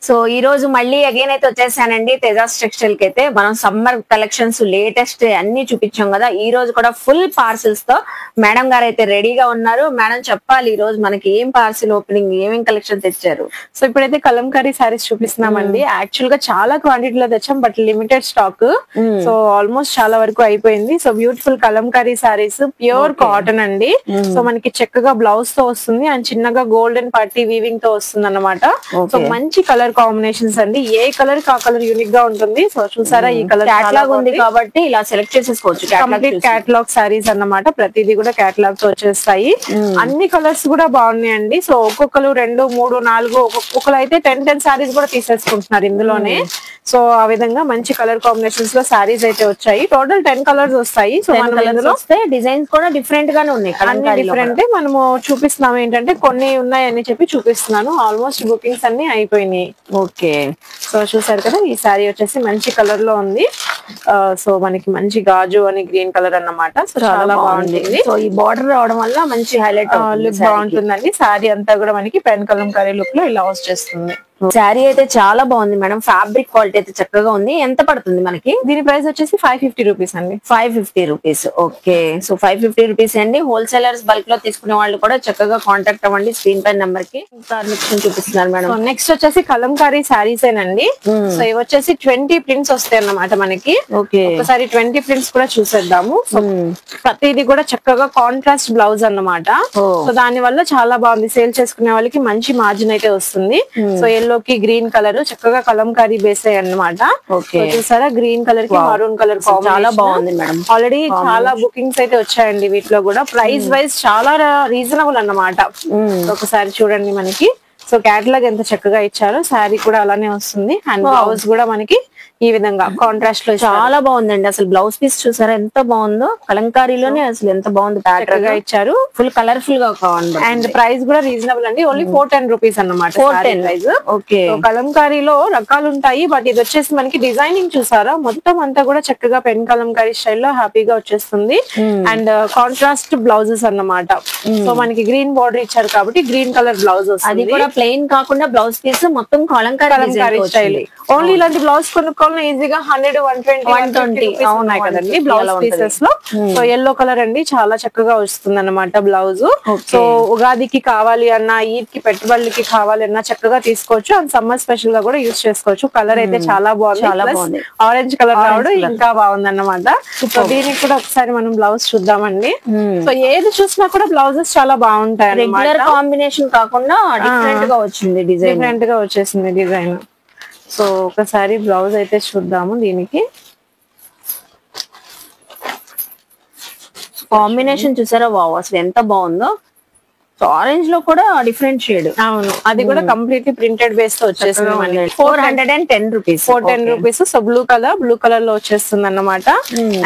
So ఈ రోజు మళ్ళీ అగైన్ అయితే వచ్చేసానండి తేజాస్ టెక్స్టైల్ కి అయితే. మనం సమ్మర్ కలెక్షన్స్ లేటెస్ట్ అన్ని చూపించాం కదా, ఈ రోజు కూడా ఫుల్ పార్సిల్స్ తో మేడం గారు అయితే రెడీగా ఉన్నారు. మేడం చెప్పాలి ఈ రోజు మనకి ఏం పార్సిల్ ఓపెనింగ్, ఏమేం కలెక్షన్ తెచ్చారు? సో ఇప్పుడైతే కలంకారీ సారీస్ చూపిస్తున్నామండి. యాక్చువల్ గా చాలా క్వాంటిటీలో తెచ్చాం, but limited stock. So almost చాలా వరకు అయిపోయింది. So beautiful Kalamkari saris, pure cotton అండి. సో మనకి చక్కగా బ్లౌజ్ తో వస్తుంది అండ్ చిన్నగా గోల్డెన్ పట్టి వీవింగ్ తో వస్తుంది అన్నమాట. సో మంచి కలర్ కాంబినేషన్స్ అండి, ఏ కలర్ కా కలర్ యూనిక్ గా ఉంటుంది. సో చూసారా, ఈ కలర్ క్యాటలాగ్ ఉంది కాబట్టి ఇలా సెలెక్ట్ చేసేసుకోవచ్చు. కంప్లీట్ క్యాటలాగ్ సారీస్ అన్నమాట, ప్రతిదీ కూడా క్యాటలాగ్ తో వచ్చేస్తాయి. అన్ని కలర్స్ కూడా బాగున్నాయండి. సో ఒక్కొక్కరు 2, 3, 4 ఒక్కొక్కరు అయితే 10 సారీస్ కూడా తీసేసుకుంటున్నారు ఇందులోనే. సో ఆ విధంగా మంచి కలర్ కాంబినేషన్స్ లో సారీస్ అయితే వచ్చాయి. టోటల్ 10 కలర్స్ వస్తాయి. సో డిజైన్స్ కూడా డిఫరెంట్ గానే ఉన్నాయి, అన్ని డిఫరెంట్. మనము చూపిస్తున్నాము ఏంటంటే కొన్ని ఉన్నాయని చెప్పి చూపిస్తున్నాను. ఆల్మోస్ట్ బుకింగ్స్ అన్ని అయిపోయినాయి. ఓకే, సో చూసారు కదా, ఈ సారీ వచ్చేసి మంచి కలర్ లో ఉంది. సో మనకి మంచి గాజు అని గ్రీన్ కలర్ అన్నమాట. సో చాలా బాగుంటుంది. సో ఈ బార్డర్ రావడం వల్ల మంచి హైలైట్ లుక్ బాగుంటుందండి. సారీ అంతా కూడా మనకి పెన్ కలంకారీ లుక్ లో ఇలా వచ్చేస్తుంది. శారీ అయితే చాలా బాగుంది మేడం, ఫ్యాబ్రిక్ క్వాలిటీ అయితే చక్కగా ఉంది. ఎంత పడుతుంది మనకి? దీని ప్రైస్ వచ్చేసి 550 రూపీస్ అండి. 550 రూపీస్. ఓకే, సో 550 రూపీస్ అండి. హోల్సేలర్స్ బల్క్ లో తీసుకునే వాళ్ళు కూడా చక్కగా కాంటాక్ట్ అవ్వండి స్క్రీన్ పై నెంబర్ కి. చూపిస్తున్నారు మేడం. నెక్స్ట్ వచ్చేసి కలంకారీ సారీస్ ఏనండి. సో ఇవి వచ్చేసి 20 ప్రింట్స్ వస్తాయి అన్నమాట మనకి. ఓకే, ఒకసారి 20 ప్రింట్స్ కూడా చూసేద్దాము. సో ప్రతిది కూడా చక్కగా కాంట్రాస్ట్ బ్లౌజ్ అన్నమాట. సో దాని వల్ల చాలా బాగుంది, సేల్ చేసుకునే వాళ్ళకి మంచి మార్జిన్ అయితే వస్తుంది. సో ఎల్లోకి గ్రీన్ కలర్ చక్కగా కలంకారీ బేస్ అన్నమాట. చూసారా, గ్రీన్ కలర్ కి మరూన్ కలర్ చాలా బాగుంది మేడం. ఆల్రెడీ చాలా బుకింగ్స్ అయితే వచ్చాయండి వీటిలో కూడా. ప్రైస్ వైజ్ చాలా రీజనబుల్ అన్నమాట. ఒకసారి చూడండి మనకి. సో క్యాటలాగ్ ఎంత చక్కగా ఇచ్చారో, శారీ కూడా అలానే వస్తుంది అండ్ బ్లౌజ్ కూడా మనకి ఈ విధంగా కాంట్రాస్ట్ లో చాలా బాగుందండి. అసలు బ్లౌజ్ పీస్ చూసారా ఎంత బాగుందో, కలంకారీలోనే అసలు ఎంత బాగుంది, ప్యాటర్న్ గా ఇచ్చారు, ఫుల్ కలర్ఫుల్ గా కావాలి. అండ్ ప్రైస్ కూడా రీజనబుల్ అండి, ఓన్లీ 410 రూపీస్ అన్నమాట. 410 ప్రైస్. ఓకే, కలంకారీలో రకాలు ఉంటాయి, బట్ ఇది వచ్చేసి మనకి డిజైనింగ్ చూసారా, మొత్తం అంతా కూడా చక్కగా పెన్ కలంకారీ స్టైల్లో హ్యాపీగా వచ్చేస్తుంది. అండ్ కాంట్రాస్ట్ బ్లౌజెస్ అన్నమాట. సో మనకి గ్రీన్ బార్డర్ ఇచ్చారు కాబట్టి గ్రీన్ కలర్ బ్లౌజ్ వస్తుంది. అది కూడా ప్లెయిన్ కాకుండా బ్లౌజ్ పీస్ మొత్తం కలంకారీ స్టైల్. ఓన్లీ ఇలాంటి బ్లౌజ్ కొనుక్కోవాలి ఈజీగా 100, 120 ఉన్నాయి కదండి బ్లౌజ్ పీసెస్ లో. సో ఎల్లో కలర్ అండి, చాలా చక్కగా వస్తుంది అన్నమాట బ్లౌజ్. సో ఉగాదికి కావాలి అన్నా, ఈద్ కి పెట్టుబడులకి కావాలి అన్నా చక్కగా తీసుకోవచ్చు. అండ్ సమ్మర్ స్పెషల్ గా కూడా యూజ్ చేసుకోవచ్చు. కలర్ అయితే చాలా బాగుంది, ఆరెంజ్ కలర్ రావడం ఇంకా బాగుంది అన్నమాట. సో దీనికి కూడా ఒకసారి మనం బ్లౌజ్ చూద్దామండి. సో ఏది చూసినా కూడా బ్లౌజెస్ చాలా బాగుంటాయి, రెగ్యులర్ కాంబినేషన్ కాకుండా డిఫరెంట్ గా వచ్చింది డిజైన్, డిఫరెంట్ గా వచ్చేసింది డిజైన్. సో ఒకసారి బ్లౌజ్ అయితే చూద్దాము. దీనికి కాంబినేషన్ చూసారా, వావ్ అసలు ఎంత బాగుందో. సో ఆరెంజ్ లో కూడా డిఫరెంట్ షేడ్. అవును, అది కూడా కంప్లీట్లీ ప్రింటెడ్ బేస్ తో వచ్చేస్తుంది. 410 rupees. 410 rupees. So blue colour లో వచ్చేస్తుంది అన్నమాట.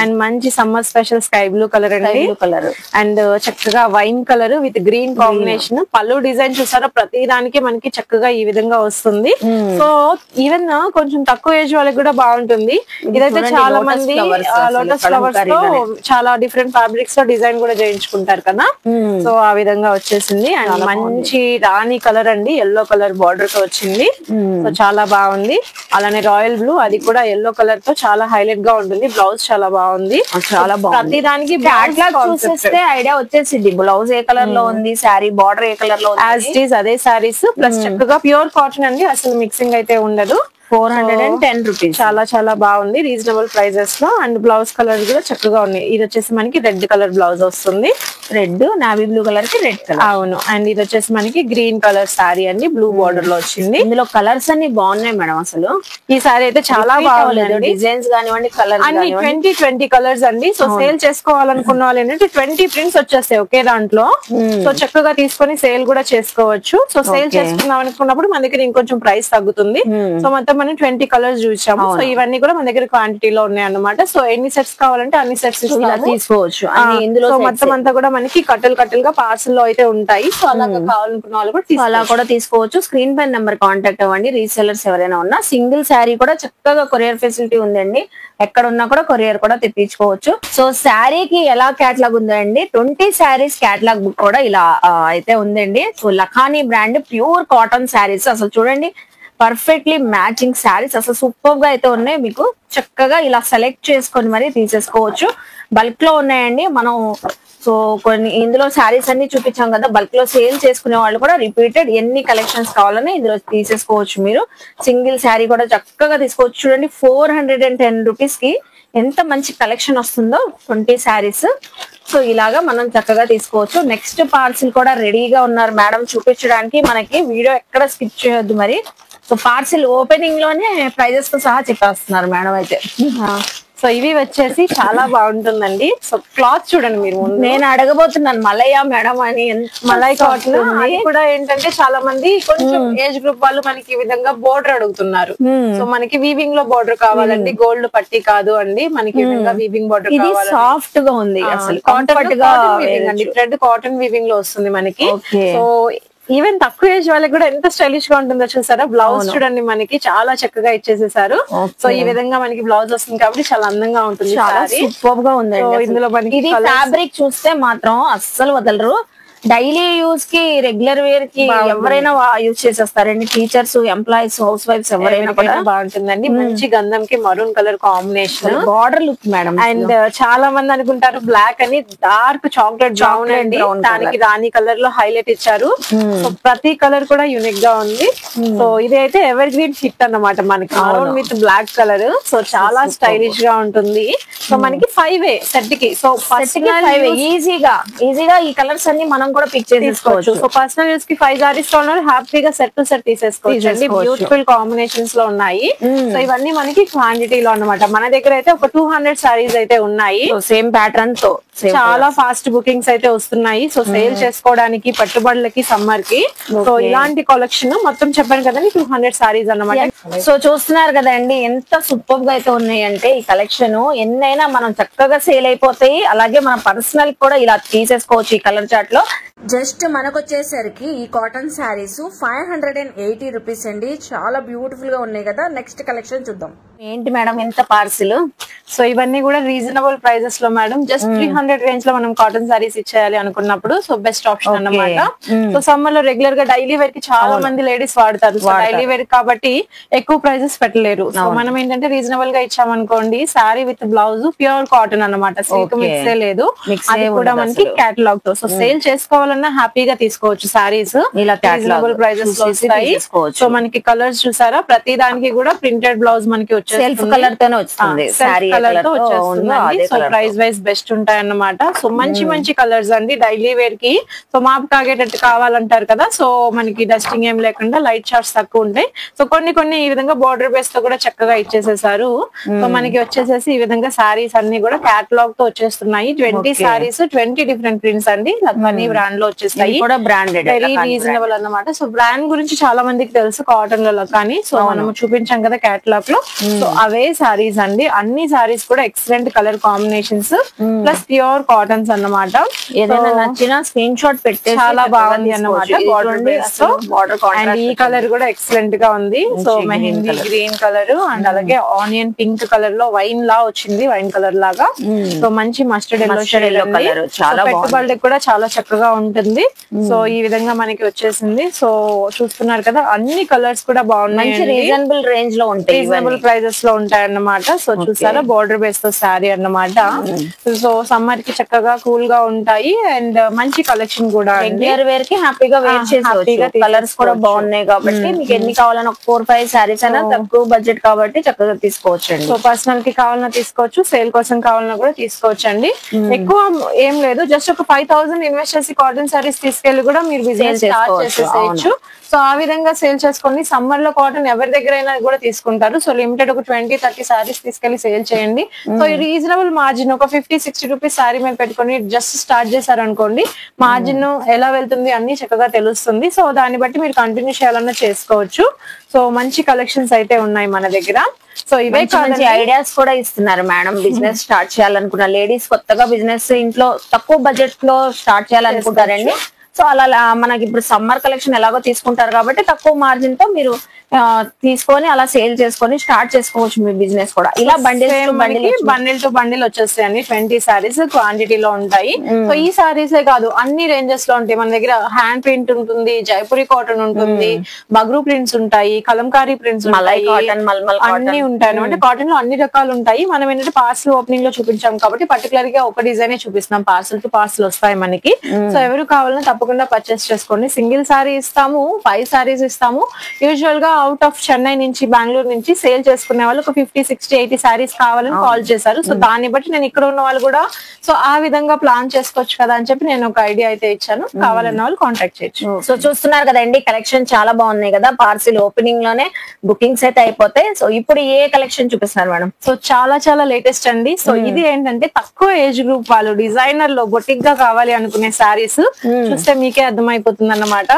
అండ్ మంచి summer special sky blue colour అండి, కలర్ అండ్ చక్కగా wine colour with green combination. పళ్ళు డిజైన్ చూసారా, ప్రతి దానికి మనకి చక్కగా ఈ విధంగా వస్తుంది. సో ఈవెన్ కొంచెం తక్కువ ఏజ్ వాళ్ళకి కూడా బాగుంటుంది. ఇదైతే చాలా మంది లోటస్ ఫ్లవర్స్ తో చాలా డిఫరెంట్ ఫ్యాబ్రిక్స్ తో డిజైన్ కూడా చేయించుకుంటారు కదా. సో ఆ విధంగా వచ్చేసి అండ్ మంచి రాణి కలర్ అండి, ఎల్లో కలర్ బార్డర్ తో వచ్చింది. సో చాలా బాగుంది. అలానే రాయల్ బ్లూ, అది కూడా ఎల్లో కలర్ తో చాలా హైలైట్ గా ఉంటుంది. బ్లౌజ్ చాలా బాగుంది, చాలా బాగుంది. ప్రతి దానికి చూసేస్తే ఐడియా వచ్చేసింది బ్లౌజ్ ఏ కలర్ లో ఉంది, శారీ బార్డర్ ఏ కలర్ లో, యాజ్ ఇట్ ఈస్ అదే సారీస్. ప్లస్ చక్కగా ప్యూర్ కాటన్ అండి, అసలు మిక్సింగ్ అయితే ఉండదు. 410 రూపీస్. చాలా చాలా బాగుంది, రీజనబుల్ ప్రైజెస్ లో. అండ్ బ్లౌజ్ కలర్ కూడా చక్కగా ఉన్నాయి. ఇది వచ్చేసి మనకి రెడ్ కలర్ బ్లౌజ్ వస్తుంది, రెడ్ నావీ బ్లూ కలర్ కి రెడ్ కలర్. అవును, అండ్ ఇది వచ్చేసి మనకి గ్రీన్ కలర్ సారీ అండి, బ్లూ బార్డర్ లో వచ్చింది. ఇందులో కలర్స్ అన్ని బాగున్నాయి మేడం. అసలు ఈ సారీ అయితే చాలా బాగుంది, డిజైన్స్ కానివ్వండి, కలర్ అన్ని 20 కలర్స్ అండి. సో సేల్ చేసుకోవాలనుకున్న వాళ్ళు ఏంటంటే 20 ప్రింట్స్ వచ్చేస్తాయి ఒకే దాంట్లో. సో చక్కగా తీసుకొని సేల్ కూడా చేసుకోవచ్చు. సో సేల్ చేసుకుందాం అనుకున్నప్పుడు మన దగ్గర ఇంకొంచెం ప్రైస్ తగ్గుతుంది. సో మొత్తం మనం 20 కలర్స్ చూసాము. సో ఇవన్నీ కూడా మన దగ్గర క్వాంటిటీలో ఉన్నాయి అన్నమాట. సో ఎన్ని సెట్స్ కావాలంటే అన్ని సెట్స్ తీసుకోవచ్చు. సో మొత్తం అంతా కూడా మనకి కట్టలుగా పార్సల్ లో అయితే ఉంటాయి. సో అలా కావాలనుకున్న వాళ్ళు కూడా అలా కూడా తీసుకోవచ్చు. స్క్రీన్ పై నెంబర్ కాంటాక్ట్ అవ్వండి. రీసెలర్స్ ఎవరైనా ఉన్నా సింగిల్ శారీ కూడా చక్కగా కొరియర్ ఫెసిలిటీ ఉందండి. ఎక్కడ ఉన్నా కూడా కొరియర్ కూడా తెప్పించుకోవచ్చు. సో శారీకి ఎలా క్యాటలాగ్ ఉందండి, 20 శారీస్ క్యాటలాగ్ బుక్ కూడా ఇలా అయితే ఉందండి. So Lakhani brand pure cotton saris. అసలు చూడండి పర్ఫెక్ట్లీ మ్యాచింగ్ శారీస్ అసలు సూపర్ గా అయితే ఉన్నాయి. మీకు చక్కగా ఇలా సెలెక్ట్ చేసుకొని మరి తీసేసుకోవచ్చు. బల్క్ లో ఉన్నాయండి. మనం సో కొన్ని ఇందులో శారీస్ అన్ని చూపించాం కదా, బల్క్ లో సేల్ చేసుకునే వాళ్ళు కూడా రిపీటెడ్ ఎన్ని కలెక్షన్స్ కావాలని ఇందులో తీసేసుకోవచ్చు. మీరు సింగిల్ శారీ కూడా చక్కగా తీసుకోవచ్చు. చూడండి 410 రూపీస్ కి ఎంత మంచి కలెక్షన్ వస్తుందో 20 శారీస్. సో ఇలాగా మనం చక్కగా తీసుకోవచ్చు. నెక్స్ట్ పార్సిల్ కూడా రెడీగా ఉన్నారు మేడం చూపించడానికి. మనకి వీడియో ఎక్కడ స్కిప్ చేయొద్దు మరి. సో పార్సిల్ ఓపెనింగ్ లోనే ప్రైజెస్ తో సహా చెప్పేస్తున్నారు మేడం అయితే. సో ఇవి వచ్చేసి చాలా బాగుంటుందండి. సో క్లాత్ చూడండి మీరు. నేను అడగబోతున్నాను మలయా మేడం అని. మలై కాటన్ అది కూడా ఏంటంటే చాలా మంది కొంచెం ఏజ్ గ్రూప్ వాళ్ళు మనకి ఈ విధంగా బోర్డర్ అడుగుతున్నారు. సో మనకి వీవింగ్ లో బోర్డర్ కావాలండి, గోల్డ్ పట్టి కాదు అండి. మనకి ఈ విధంగా వీవింగ్ బోర్డర్ కావాలి. సాఫ్ట్ గా ఉంది అసలు, కంఫర్ట్ గా అండి. థ్రెడ్ కాటన్ వీవింగ్ లో వస్తుంది మనకి. సో ఈవెన్ తక్కువ ఏజ్ వాళ్ళకి కూడా ఎంత స్టైలిష్ గా ఉంటుందో చూసారా. బ్లౌజ్ చూడండి మనకి చాలా చక్కగా ఇచ్చేసేసారు. సో ఈ విధంగా మనకి బ్లౌజ్ వస్తుంది కాబట్టి చాలా అందంగా ఉంటుంది. చాలా సూపర్ గా ఉంది. ఇందులో మనకి ఇది ఫ్యాబ్రిక్ చూస్తే మాత్రం అస్సలు వదలరు. డైలీ యూజ్ కి రెగ్యులర్ వేర్ కి ఎవరైనా యూజ్ చేసేస్తారండి. టీచర్స్, ఎంప్లాయీస్, హౌస్ వైఫ్స్ ఎవరైనా కూడా బాగుంటుందండి. మంచి గంధం కి maroon colour combination, border look madam. And చాలా మంది అనుకుంటారు బ్లాక్ అని, డార్క్ చాక్లెట్ బ్రౌన్ అండి. దానికి రాణి కలర్ లో హైలైట్ ఇచ్చారు. సో ప్రతి కలర్ కూడా యూనిక్ గా ఉంది. సో ఇది అయితే ఎవర్ గ్రీన్ హిట్ అన్నమాట మనకి, maroon with black colour. So చాలా స్టైలిష్ గా ఉంటుంది. సో మనకి 5 సెట్ కి. సో ఈజీగా ఈ కలర్స్ అన్ని మనం కూడా పిక్ చేసుకోవచ్చు. సో పర్సనల్ యూస్ కి 5 సారీస్ కావాలి, హ్యాపీగా సెట్ టు సెట్ తీసేసుకోవచ్చు. బ్యూటిఫుల్ కాంబినేషన్స్ లో ఉన్నాయి. సో ఇవన్నీ మనకి క్వాంటిటీలో అన్నమాట. మన దగ్గర అయితే ఒక 200 సారీస్ అయితే ఉన్నాయి సేమ్ ప్యాటర్న్ తో. చాలా ఫాస్ట్ బుకింగ్స్ అయితే వస్తున్నాయి. సో సేల్ చేసుకోవడానికి, పట్టుబడులకి, సమ్మర్ కి. సో ఇలాంటి కలెక్షన్ మొత్తం చెప్పాను కదండి 200 సారీస్ అన్నమాట. సో చూస్తున్నారు కదండి ఎంత సూపర్ గా అయితే ఉన్నాయి అంటే ఈ కలెక్షన్. ఎన్నైనా మనం చక్కగా సేల్ అయిపోతాయి. అలాగే మన పర్సనల్ కూడా ఇలా తీసేసుకోవచ్చు ఈ కలర్ చార్ట్ లో. జస్ట్ మనకు వచ్చేసరికి ఈ కాటన్ శారీస్ 580 రూపీస్ అండి. చాలా బ్యూటిఫుల్ గా ఉన్నాయి కదా. నెక్స్ట్ కలెక్షన్ చూద్దాం. ఏంటి మేడం ఎంత పార్సిల్. సో ఇవన్నీ కూడా రీజనబుల్ ప్రైజెస్ లో మేడం. జస్ట్ 300 రేంజ్ లో మనం కాటన్ సారీస్ ఇచ్చేయాలి అనుకున్నప్పుడు సో బెస్ట్ ఆప్షన్ అన్నమాట. సో సమ్మర్ లో రెగ్యులర్ గా డైలీ వేర్ కి చాలా మంది లేడీస్ వాడతారు. సో డైలీ వేర్ కాబట్టి ఎక్కువ ప్రైజెస్ పెట్టలేరు. సో మనం ఏంటంటే రీజనబుల్ గా ఇచ్చామనుకోండి, sari with blouse pure cotton అన్నమాట, సిల్క్ మిక్సే లేదు. అది కూడా మనకి కేటలాగ్ తో. సో సేల్ చేసుకోవాలన్నా హ్యాపీగా తీసుకోవచ్చు సారీస్. రీజనబుల్ ప్రైజెస్ లో వస్తాయి. సో మనకి కలర్స్ చూసారా, ప్రతి దానికి కూడా ప్రింటెడ్ బ్లౌజ్ మనకి సెల్ఫ్ కలర్ తోనే వస్తుంది. కలర్ తో వచ్చేస్తుంది. సో ప్రైస్ వైజ్ బెస్ట్ ఉంటాయి అన్నమాట. సో మంచి మంచి కలర్స్ అండి డైలీ వేర్ కి. సో మాపు కాగేటట్టు కావాలంటారు కదా. సో మనకి డస్టింగ్ ఏం లేకుండా లైట్ షార్ట్స్ తక్కువ ఉంటాయి. సో కొన్ని ఈ విధంగా బోర్డర్ బేస్ తో కూడా చక్కగా ఇచ్చేసేసారు. సో మనకి వచ్చేసేసి ఈ విధంగా సారీస్ అన్ని కూడా కేటలాగ్ తో వచ్చేస్తున్నాయి. 20 సారీస్ 20 డిఫరెంట్ ప్రింట్స్ అండి. లక్మనీ బ్రాండ్ లో వచ్చేస్తాయి. వెరీ రీజనబుల్ అన్నమాట. సో బ్రాండ్ గురించి చాలా మందికి తెలుసు కాటన్ లో కానీ. సో మనం చూపించాం కదా కేటలాగ్ లో. సో అవే సారీస్ అండి. అన్ని సారీస్ కూడా excellent colour combinations plus pure cottons అన్నమాట. ఏదైనా నచ్చిన స్క్రీన్ షాట్ పెట్టే చాలా బాగుంది అన్నమాట. అండ్ ఈ కలర్ కూడా ఎక్సలెంట్ గా ఉంది. So mehndi green colour and అలాగే ఆనియన్ పింక్ కలర్ లో వైన్ లా వచ్చింది, వైన్ కలర్ లాగా. సో మంచి మస్టర్డ్ ఎల్లో కలర్, పెట్టుబడులకు కూడా చాలా చక్కగా ఉంటుంది. సో ఈ విధంగా మనకి వచ్చేసింది. సో చూస్తున్నారు కదా అన్ని కలర్స్ కూడా బాగున్నాయి. రీజనబుల్ రేంజ్ లో ఉంటాయి, రీజనబుల్ ప్రైజెస్ లో ఉంటాయి అన్నమాట. సో చూసారా బోర్డర్ బేస్ తో శారీ అన్నమాట. సో సమ్మర్ కి చక్కగా కూల్ గా ఉంటాయి అండ్ మంచి కలెక్షన్ కూడా. రెగ్యులర్ వేర్ కి హ్యాపీగా వేర్ చేసుకోవచ్చు. కలర్స్ కూడా బాగున్నాయి కాబట్టి మీకు ఎన్ని కావాలన్నా 4-5 సారీస్ అయినా తక్కువ బడ్జెట్ కాబట్టి చక్కగా తీసుకోవచ్చు అండి. సో పర్సనల్ కి కావాలన్నా తీసుకోవచ్చు, సేల్ కోసం కావాలన్నా కూడా తీసుకోవచ్చు అండి. ఎక్కువ ఏం లేదు, జస్ట్ ఒక 5000 ఇన్వెస్ట్ చేసి కాటన్ సారీస్ తీసుకెళ్లి కూడా మీరు బిజినెస్ స్టార్ట్ చేసేసేయచ్చు. సో ఆ విధంగా సేల్ చేసుకోండి. సమ్మర్ లో కాటన్ ఎవరి దగ్గర అయినా కూడా తీసుకుంటారు. సో లిమిటెడ్ ఒక 20-30 సారీస్ తీసుకెళ్లి సేల్ చేయండి. సో ఈ రీజనబుల్ మార్జిన్ ఒక 50-60 రూపీస్ సారీ మీద పెట్టుకుని జస్ట్ స్టార్ట్ చేశారు అనుకోండి, మార్జిన్ ఎలా వెళ్తుంది అన్ని చక్కగా తెలుస్తుంది. సో దాన్ని బట్టి మీరు కంటిన్యూ చేయాలన్నా చేసుకోవచ్చు. సో మంచి కలెక్షన్స్ అయితే ఉన్నాయి మన దగ్గర. సో ఇవే మంచి ఐడియాస్ కూడా ఇస్తున్నారు మేడం. బిజినెస్ స్టార్ట్ చేయాలనుకున్న లేడీస్, కొత్తగా బిజినెస్ ఇంట్లో తక్కువ బడ్జెట్ లో స్టార్ట్ చేయాలనుకుంటారండి, సో అలా మనకి ఇప్పుడు సమ్మర్ కలెక్షన్ ఎలాగో తీసుకుంటారు కాబట్టి తక్కువ మార్జిన్ తో మీరు తీసుకొని అలా సేల్ చేసుకొని స్టార్ట్ చేసుకోవచ్చు మీ బిజినెస్ కూడా. ఇలా బండిల్ టు బండిల్ వచ్చేస్తాయండి. 20 సారీస్ క్వాంటిటీలో ఉంటాయి. సో ఈ సారీసే కాదు, అన్ని రేంజెస్ లో ఉంటాయి మన దగ్గర. హ్యాండ్ ప్రింట్ ఉంటుంది, జైపురి కాటన్ ఉంటుంది, బగ్రూ ప్రింట్స్ ఉంటాయి, కలంకారీ ప్రింట్స్ ఉంటాయి, అన్ని ఉంటాయి అనమాట. కాటన్ లో అన్ని రకాలు ఉంటాయి. మనం ఏంటంటే పార్సల్ ఓపెనింగ్ లో చూపించాం కాబట్టి పర్టికులర్ గా ఒక డిజైన్ చూపిస్తున్నాం. పార్సల్ టు పార్సల్ వస్తాయి మనకి. సో ఎవరు కావాలన్నా తప్పకుండా పర్చేస్ చేసుకోండి. సింగిల్ సారీ ఇస్తాము, 5 సారీస్ ఇస్తాము. యూజువల్ గా అవుట్ ఆఫ్ చెన్నై నుంచి, బెంగళూరు నుంచి సేల్ చేసుకునే వాళ్ళు ఒక 50, 60, 80 సారీస్ కావాలని కాల్ చేశారు. సో దాన్ని బట్టి నేను ఇక్కడ ఉన్న వాళ్ళు కూడా సో ఆ విధంగా ప్లాన్ చేసుకోవచ్చు కదా అని చెప్పి నేను ఒక ఐడియా అయితే ఇచ్చాను. కావాలన్న వాళ్ళు కాంటాక్ట్ చేయొచ్చు. సో చూస్తున్నారు కదండి, కలెక్షన్ చాలా బాగున్నాయి కదా. పార్సిల్ ఓపెనింగ్ లోనే బుకింగ్స్ అయితే అయిపోతాయి. సో ఇప్పుడు ఏ కలెక్షన్ చూపిస్తున్నారు మేడం? సో చాలా లేటెస్ట్ అండి. సో ఇది ఏంటంటే తక్కువ ఏజ్ గ్రూప్ వాళ్ళు డిజైనర్ లో బొటిక్ గా కావాలి అనుకునే సారీస్ చూస్తే మీకే అర్థమైపోతుంది అన్నమాట.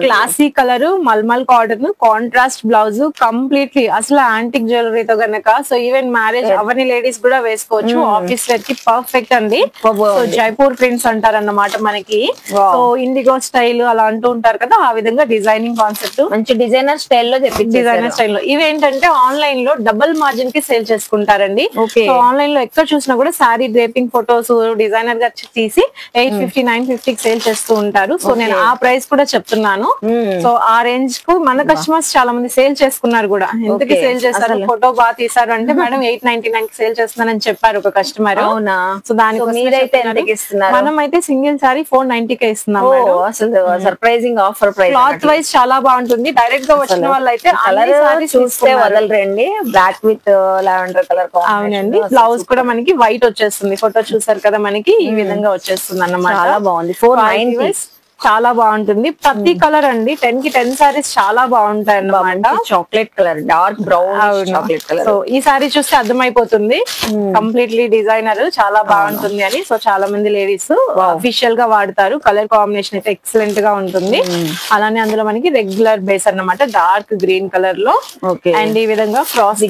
Classy colour, mulmul cotton, contrast blouse, completely అసలు యాంటిక్ జ్యువెలరీతో గనక. సో ఈవెన్ మ్యారేజ్ అవన్నీ లేడీస్ కూడా వేసుకోవచ్చు. ఆఫీస్ వేర్ కి పర్ఫెక్ట్ అండి. సో జైపూర్ ప్రింట్స్ అంటారు అన్నమాట మనకి. సో ఇండిగో స్టైల్ అలా అంటూ ఉంటారు కదా, ఆ విధంగా డిజైనింగ్ కాన్సెప్ట్ మంచి డిజైనర్ స్టైల్లో ఇవేంటంటే ఆన్లైన్ లో డబుల్ మార్జిన్ కి సేల్ చేసుకుంటారండి. సో ఆన్లైన్ లో ఎక్కడ చూసినా కూడా శారీ డ్రేపింగ్ ఫొటోస్ డిజైనర్ గా తీసి 850, 950 కి సేల్ చేస్తూ ఉంటారు. సో నేను ఆ ప్రైస్ కూడా చెప్తున్నాను. సో ఆ రేంజ్ కు మన కస్టమర్స్ చాలా మంది సేల్ చేసుకున్నారు కూడా. ఎందుకు సేల్ చేస్తారు, ఫోటో బాగా తీసారు అంటే మేడం 899 కి సేల్ చేస్తున్నానని చెప్పారు ఒక కస్టమర్. సో దానికోసం మనం అయితే సింగిల్ సారీ 490 కే ఇస్తున్నాం. Surprising offer price. Cloth wise చాలా బాగుంటుంది. డైరెక్ట్ గా వచ్చిన వాళ్ళు అయితే చూస్తే వదలరండి. Black with lavender colour. అవునండి. బ్లౌజ్ కూడా మనకి వైట్ వచ్చేస్తుంది. ఫోటో చూసారు కదా, మనకి ఈ విధంగా వచ్చేస్తుంది అన్నమాట. చాలా బాగుంది. 490 చాలా బాగుంటుంది. ప్రతి కలర్ అండి 10 కి 10 సారీస్ చాలా బాగుంటాయి అన్నమాట. Chocolate colour, dark brown chocolate colour. So ఈ సారీ చూస్తే అర్థమైపోతుంది కంప్లీట్లీ డిజైనర్ చాలా బాగుంటుంది అని. సో చాలా మంది లేడీస్ అఫీషియల్ గా వాడతారు. కలర్ కాంబినేషన్ అయితే ఎక్సలెంట్ గా ఉంటుంది. అలానే అందులో మనకి రెగ్యులర్ బేస్ అన్నమాట, డార్క్ గ్రీన్ కలర్ లో. అండ్ ఈ విధంగా క్రాస్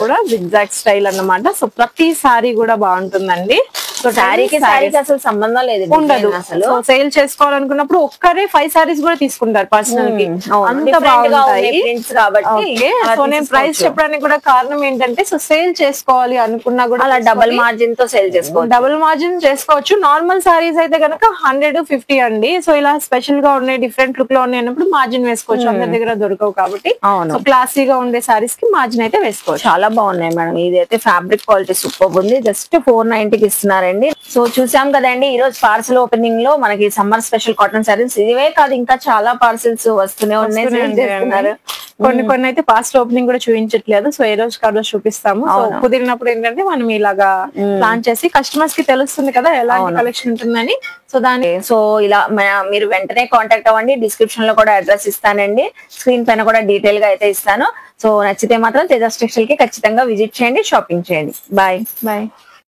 కూడా జిగ్జాగ్ స్టైల్ అన్నమాట. సో ప్రతి సారీ కూడా బాగుంటుందండి. సో శారీకి సారీకి అసలు సంబంధం లేదు, ఉండదు. అసలు సేల్ చేసుకోవాలనుకున్నప్పుడు ఒక్కరే 5 సారీస్ కూడా తీసుకుంటారు పర్సనల్ కి. అంత బాగుంటాయి కాబట్టి. సో నేను ప్రైస్ చెప్పడానికి కూడా కారణం ఏంటంటే, సో సేల్ చేసుకోవాలి అనుకున్నా కూడా అలా డబుల్ మార్జిన్ తో సేల్ చేసుకోవచ్చు. డబుల్ మార్జిన్ చేసుకోవచ్చు. నార్మల్ సారీస్ అయితే కనుక 150 అండి. సో ఇలా స్పెషల్ గా ఉన్నాయి, డిఫరెంట్ లుక్ లో ఉన్నాయి అన్నప్పుడు మార్జిన్ వేసుకోవచ్చు. అందరి దగ్గర దొరకవు కాబట్టి క్లాసీగా ఉండే సారీస్ కి మార్జిన్ అయితే వేసుకోవచ్చు. చాలా బాగున్నాయి మేడం. ఇదైతే ఫ్యాబ్రిక్ క్వాలిటీ సూపర్ ఉంది. జస్ట్ 490 కి ఇస్తున్నారండి. సో చూసాం కదండి ఈ రోజు పార్సల్ ఓపెనింగ్ లో మనకి సమ్మర్ స్పెషల్ కాటన్ సారీస్. ఇవే కాదు, ఇంకా చాలా పార్సల్స్ వస్తూనే ఉన్నాయి. కొన్ని అయితే పాస్ట్ ఓపెనింగ్ కూడా చూపించట్లేదు. సో ఏ రోజు కాదు చూపిస్తాము. సో కుదిరినప్పుడు ఏంటంటే మనం ఇలాగా ప్లాన్ చేసి కస్టమర్స్ కి తెలుస్తుంది కదా ఎలాంటి కలెక్షన్ ఉంటుందని. సో ఇలా మీరు వెంటనే కాంటాక్ట్ అవ్వండి. డిస్క్రిప్షన్ లో కూడా అడ్రస్ ఇస్తానండి, స్క్రీన్ పైన కూడా డీటెయిల్ గా అయితే ఇస్తాను. సో నచ్చితే మాత్రం తేజస్ టెక్స్టైల్ కి ఖచ్చితంగా విజిట్ చేయండి, షాపింగ్ చేయండి. బాయ్.